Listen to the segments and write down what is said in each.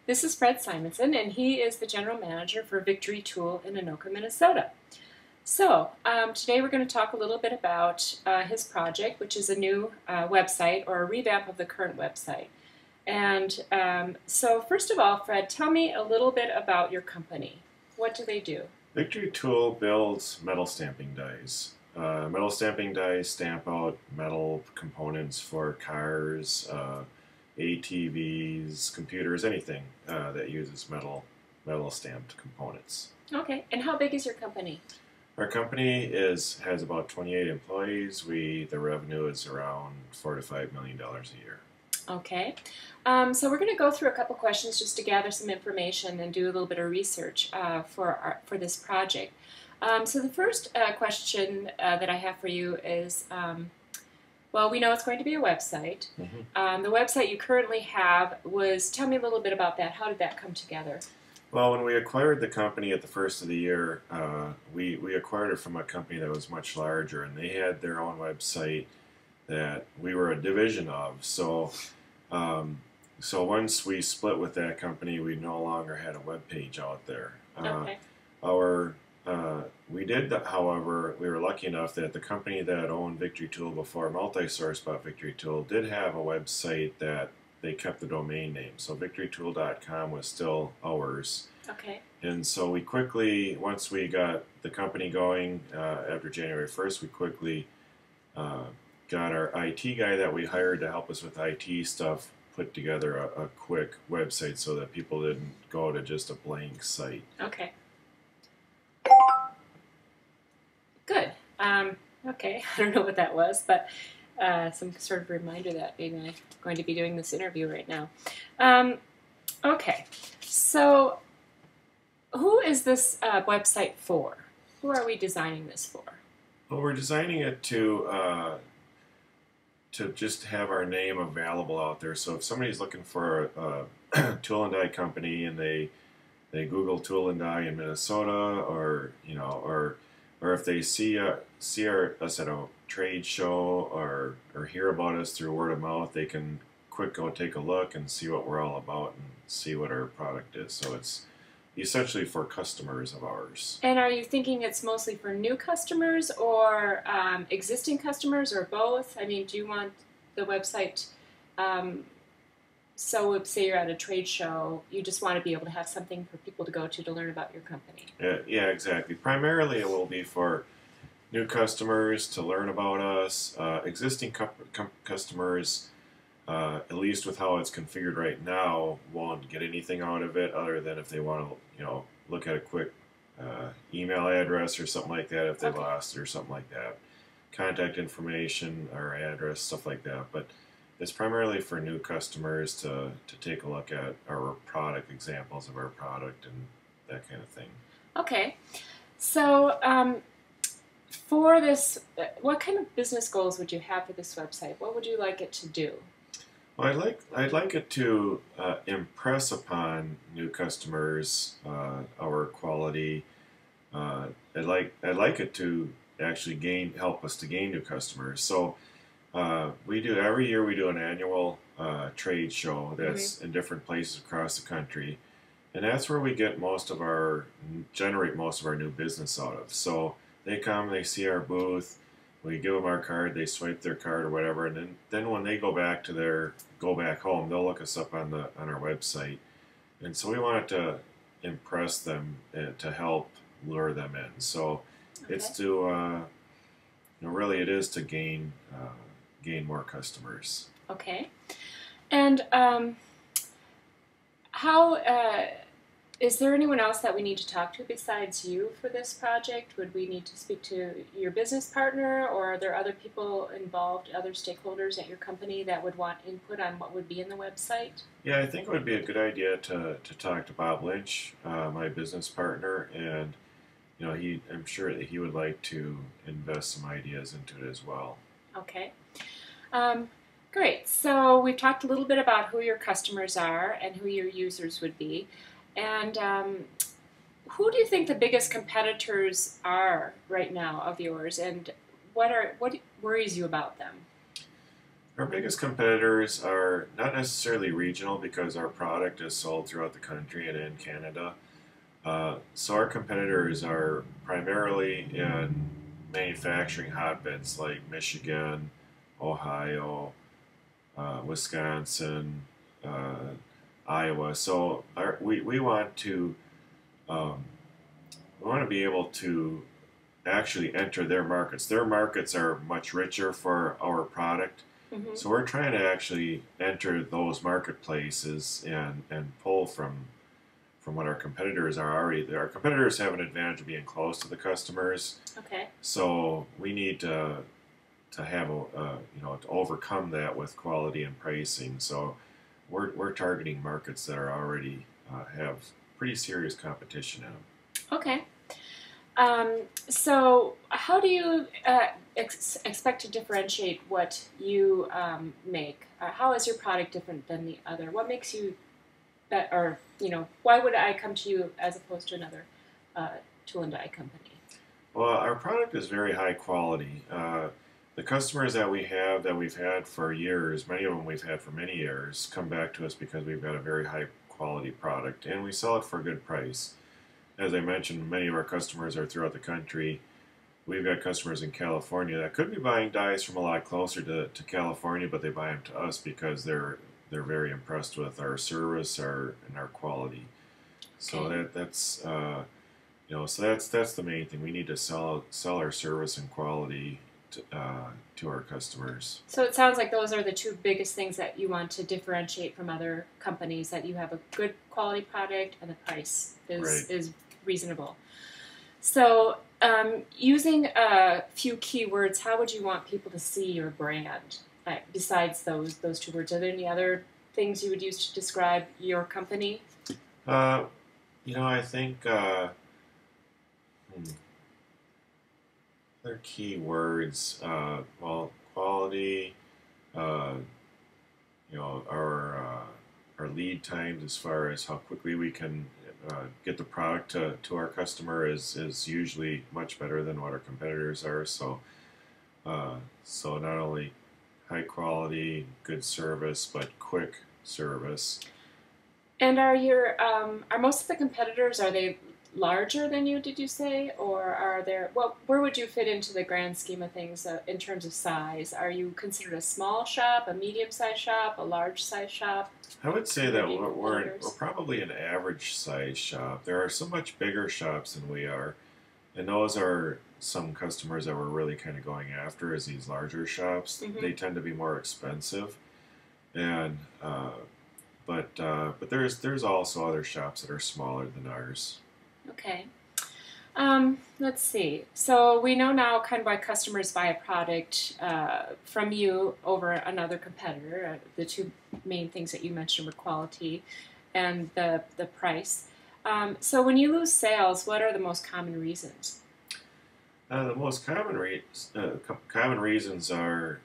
This is Fred Simonson, and he is the General Manager for Victory Tool in Anoka, Minnesota. So, today we're going to talk a little bit about his project, which is a new website or a revamp of the current website. And so, first of all, Fred, tell me a little bit about your company. What do they do? Victory Tool builds metal stamping dies. Metal stamping dies stamp out metal components for cars, ATVs, computers, anything that uses metal stamped components. Okay, and how big is your company? Our company has about 28 employees. The revenue is around $4 to $5 million a year. Okay, so we're going to go through a couple questions just to gather some information and do a little bit of research for this project. So the first question that I have for you is, well, we know it's going to be a website. Mm-hmm. The website you currently have tell me a little bit about that. How did that come together? Well, when we acquired the company at the first of the year, we acquired it from a company that was much larger, and they had their own website that we were a division of. So once we split with that company, we no longer had a web page out there. Okay. We did, however, we were lucky enough that the company that owned Victory Tool before Multisource bought Victory Tool did have a website that they kept the domain name. So victorytool.com was still ours. Okay. And so we quickly, once we got the company going after January 1st, we quickly got our IT guy that we hired to help us with IT stuff put together a quick website so that people didn't go to just a blank site. Okay. Good. Okay, I don't know what that was, but some sort of reminder that maybe I'm going to be doing this interview right now. Okay, so who is this website for? Who are we designing this for? Well, we're designing it to just have our name available out there. So if somebody's looking for a tool and die company and they Google tool and die in Minnesota, or if they see us at a trade show or hear about us through word of mouth, they can quick go take a look and see what we're all about and see what our product is. So it's essentially for customers of ours. And are you thinking it's mostly for new customers or existing customers or both? I mean, do you want the website, so say you're at a trade show, you just want to be able to have something for people to go to learn about your company? Yeah, exactly. Primarily it will be for new customers to learn about us. Existing customers, at least with how it's configured right now, won't get anything out of it other than if they want to, look at a quick email address or something like that if they lost it or something like that. Contact information or address, stuff like that. But it's primarily for new customers to take a look at our product, examples of our product and that kind of thing. Okay. So for this, what kind of business goals would you have for this website? What would you like it to do? Well, I'd like it to impress upon new customers our quality. I'd like it to actually help us to gain new customers. So every year we do an annual trade show that's in different places across the country, and that's where we generate most of our new business out of. So they come, they see our booth. We give them our card, they swipe their card or whatever, and then when they go back home, they'll look us up on our website. And so we want it to impress them to help lure them in. So it's to really it is to gain more customers. Okay. And how is there anyone else that we need to talk to besides you for this project? Would we need to speak to your business partner, or are there other people involved, other stakeholders at your company that would want input on what would be in the website? Yeah, I think it would be a good idea to talk to Bob Lynch, my business partner, and I'm sure that he would like to invest some ideas into it as well. Okay. Great. So we've talked a little bit about who your customers are and who your users would be. And who do you think the biggest competitors are right now of yours, and what worries you about them? Our biggest competitors are not necessarily regional because our product is sold throughout the country and in Canada. So our competitors are primarily in manufacturing hotbeds like Michigan, Ohio, Wisconsin, uh, Iowa. So we want to um, we want to be able to actually enter their markets. Their markets are much richer for our product. Hmm. So we're trying to actually enter those marketplaces and pull from what our competitors are already there. Our competitors have an advantage of being close to the customers, Okay. so we need to have to overcome that with quality and pricing. So we're targeting markets that are already have pretty serious competition in them. Okay. So, how do you expect to differentiate what you make? How is your product different than the other? What makes you or why would I come to you as opposed to another uh, tool and die company? Well, our product is very high quality. The customers that we have that we've had for years, many of them we've had for many years, come back to us because we've got a very high quality product and we sell it for a good price. As I mentioned, many of our customers are throughout the country. We've got customers in California that could be buying dies from a lot closer to California, but they buy them to us because they're very impressed with our service, and our quality. So Okay. that's the main thing. We need to sell our service and quality to our customers. So it sounds like those are the two biggest things that you want to differentiate from other companies, that you have a good quality product and the price Right. is reasonable. So, using a few keywords, how would you want people to see your brand? Besides those two words, are there any other things you would use to describe your company? Uh, I think hmm, other key words. Well, quality. Uh, our lead times as far as how quickly we can get the product to our customer is usually much better than what our competitors are. So not only high quality, good service, but quick service. And are most of the competitors, are they larger than you? Did you say, or are there? Well, where would you fit into the grand scheme of things in terms of size? Are you considered a small shop, a medium-sized shop, a large-sized shop? I would say Who that would be we're competitors? probably an average size shop. There are so much bigger shops than we are, and those are some customers that we're really kind of going after is these larger shops. Hmm. They tend to be more expensive, and but there's also other shops that are smaller than ours. Okay. Let's see. So we know now kind of why customers buy a product from you over another competitor. The two main things that you mentioned were quality and the price. So when you lose sales, what are the most common reasons? The most common reasons are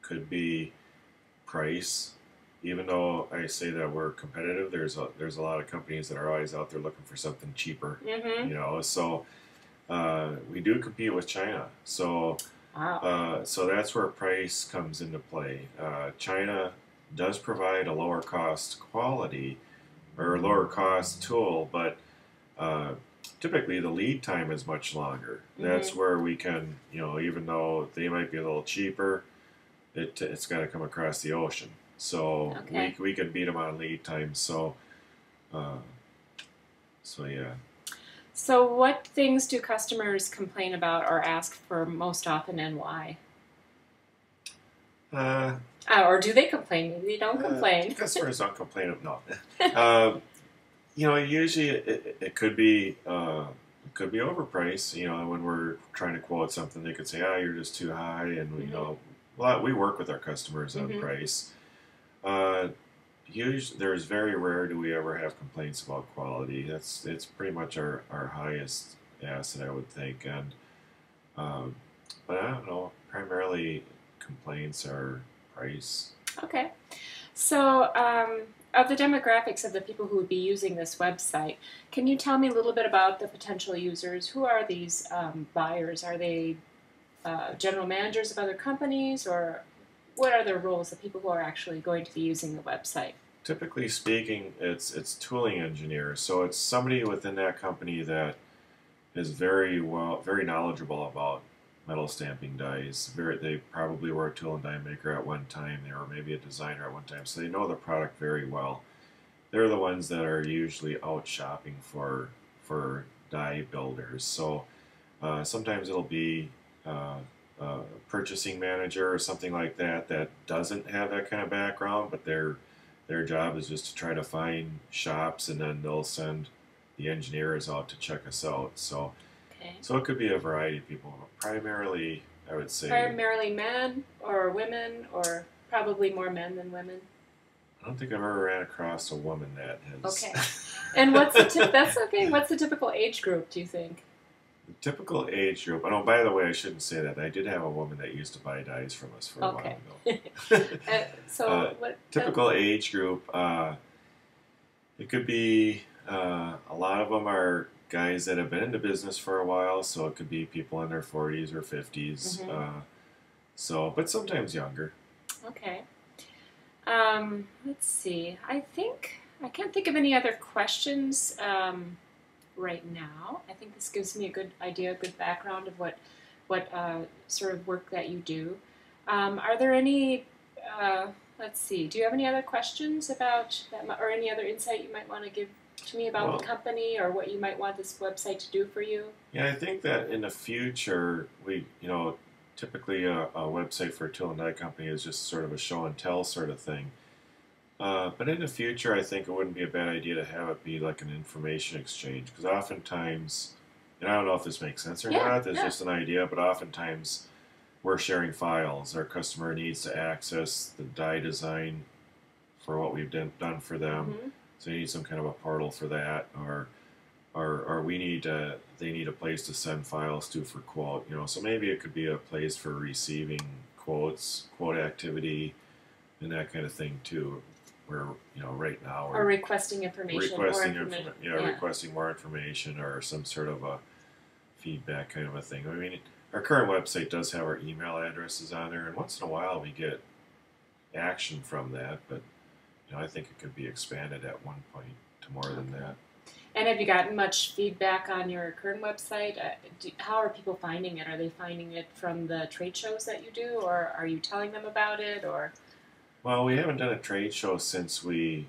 could be price. Even though I say that we're competitive, there's a lot of companies that are always out there looking for something cheaper. Mm-hmm. So we do compete with China. Wow. So that's where price comes into play. China does provide a lower cost quality or a lower cost tool, but uh, typically the lead time is much longer. Mm-hmm. That's where we can, even though they might be a little cheaper, it's got to come across the ocean. So Okay. we can beat them on lead time. Uh, so yeah. So what things do customers complain about or ask for most often, and why? Uh, Or do they complain? Maybe they don't complain. Customers don't complain of no. Usually it could be overpriced. When we're trying to quote something, they could say, "Ah, you're just too high," and Mm-hmm. we work with our customers on Mm-hmm. price. Uh, Usually, there's very rare do we ever have complaints about quality. It's pretty much our highest asset, I would think, and um, but I don't know. Primarily, complaints are price. Okay. So, of the demographics of the people who would be using this website, can you tell me a little bit about the potential users? Who are these buyers? Are they general managers of other companies, or what are the roles of people who are actually going to be using the website? Typically speaking, it's tooling engineers. So it's somebody within that company that is very knowledgeable about metal stamping dies. They probably were a tool and die maker at one time. They were maybe a designer at one time, so they know the product very well. They're the ones that are usually out shopping for die builders. So sometimes it'll be a purchasing manager or something like that that doesn't have that kind of background, but their job is just to try to find shops, and then they'll send the engineers out to check us out. So, Okay. so it could be a variety of people. Primarily, I would say. Primarily men or women, or probably more men than women. I don't think I've ever ran across a woman that has. Okay. And what's the that's okay. What's the typical age group, do you think? The typical age group. Oh, by the way, I shouldn't say that. I did have a woman that used to buy dies from us for a while ago. So what typical age group? It could be a lot of them are guys that have been in the business for a while, so it could be people in their 40s or 50s. But sometimes younger. Okay. Let's see. I can't think of any other questions right now. I think this gives me a good idea, a good background of what sort of work that you do. Are there any? Let's see. Do you have any other questions about that, or any other insight you might want to give to me about the company, or what you might want this website to do for you? Yeah, I think that in the future, typically a website for a tool and die company is just sort of a show and tell sort of thing. But in the future, I think it wouldn't be a bad idea to have it be like an information exchange, because oftentimes, and I don't know if this makes sense or not, it's just an idea, but oftentimes we're sharing files. Our customer needs to access the die design for what we've done for them, so you need some kind of a portal for that, or they need a place to send files to for quote. So maybe it could be a place for receiving quotes, quote activity, and that kind of thing too. Where right now or requesting information, requesting more information or some sort of a feedback kind of a thing. I mean, our current website does have our email addresses on there, and once in a while we get action from that, but I think it could be expanded at one point to more than that. And have you gotten much feedback on your current website? How are people finding it? Are they finding it from the trade shows that you do, or are you telling them about it, or? Well, we haven't done a trade show since we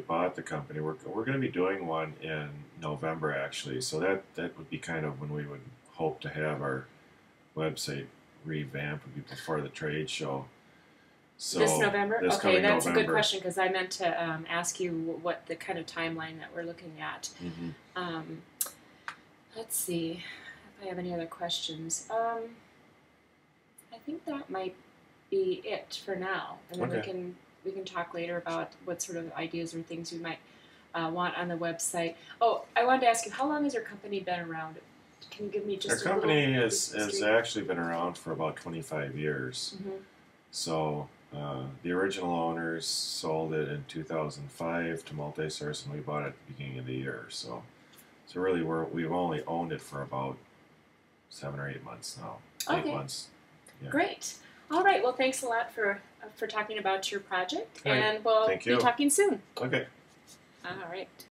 bought the company. We're going to be doing one in November, actually. So that would be kind of when we would hope to have our website revamped, would be before the trade show. So this November? Okay, that's November. A good question, because I meant to ask you what the kind of timeline that we're looking at. Let's see if I have any other questions. I think that might be it for now, and then we can talk later about what sort of ideas or things you might want on the website. Oh, I wanted to ask you, how long has your company been around? Can you give me just our company has actually been around for about 25 years. So the original owners sold it in 2005 to Multisource, and we bought it at the beginning of the year. So really we've only owned it for about 7 or 8 months now. 8 months. Yeah. Great. All right. Well, thanks a lot for talking about your project, and we'll be talking soon. Okay. All right.